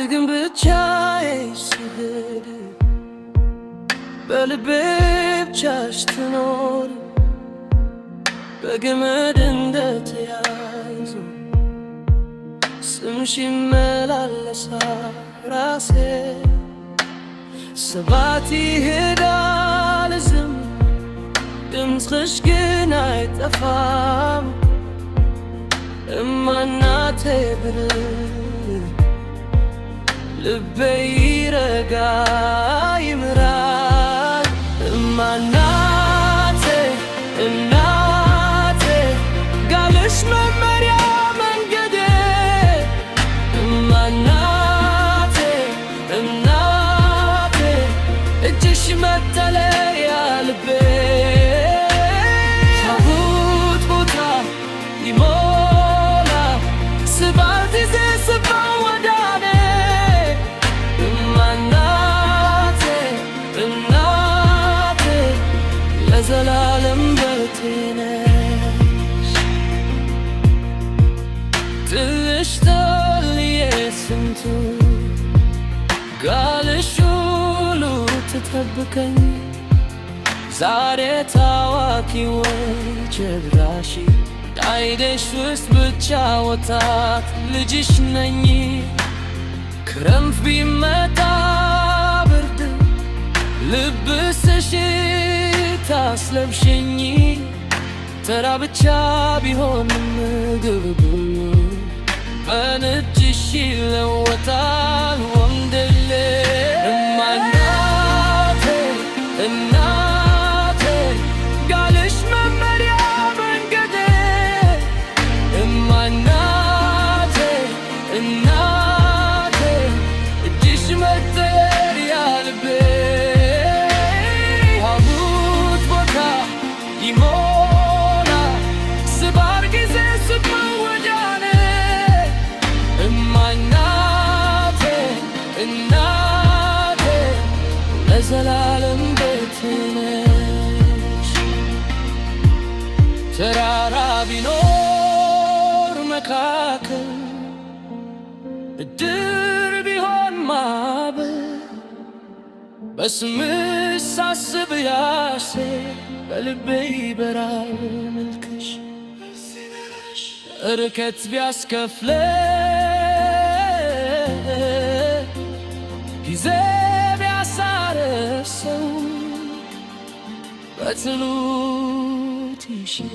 ግን ብቻዬን ስሄድ በልቤ ብቻሽ ትኖር በገመድ እንደተያይዞ ስምሽ ይመላለሳል ራሴ ሰባት ይሄዳል ዝም ድምፅሽ ግን አይጠፋም እማ እናቴ ብርህ ልቤ ይረጋ ይምራል እማ እናቴ እናቴ ጋልሽ መመሪያ መንገዴ እማ እናቴ እናቴ እጅሽ መጠለያ ልቤ ታቦት ቦታ ይሞላ ስባት ይዜ ስባው ወዳኔ እማ እናቴ እናቴ ለዘላለም ቤቴ ነሽ ጥልሽ ተልዬ ስንቱ ጋልሽ ሁሉ ትጠብቀኝ ዛሬ ታዋቂ ወይ ጀግራሽ አይደሽ ውስጥ ብቻ ወጣት ልጅሽ ነኝ ክረምት ቢመጣ ብርድ ልብስሽ ታስለብሽኝ ተራ ብቻ ቢሆን ምግብ ሁሉ በእጅሽ ይለወጣል ወንደሌ እማ እናቴ እናቴ ጋልሽ መመሪያ መንገዴ እማ እናቴ እናቴ እጅሽ መጠለያ ልቤ ታቦት ቦታ ይሞላ ስባር ጊዜ ስባው ወዳኔ እማ እናቴ እናቴ ለዘላለም ቤቴ ነሽ ተራራ ቢኖር መካከል እድር ቢሆን ማዕበል በስምሽ ሳስብ ያሴ በልቤ ይበራል መልክሽ ርቀት ቢያስከፍለን ጊዜ ቢያሳርሰው በትሉት ይሽር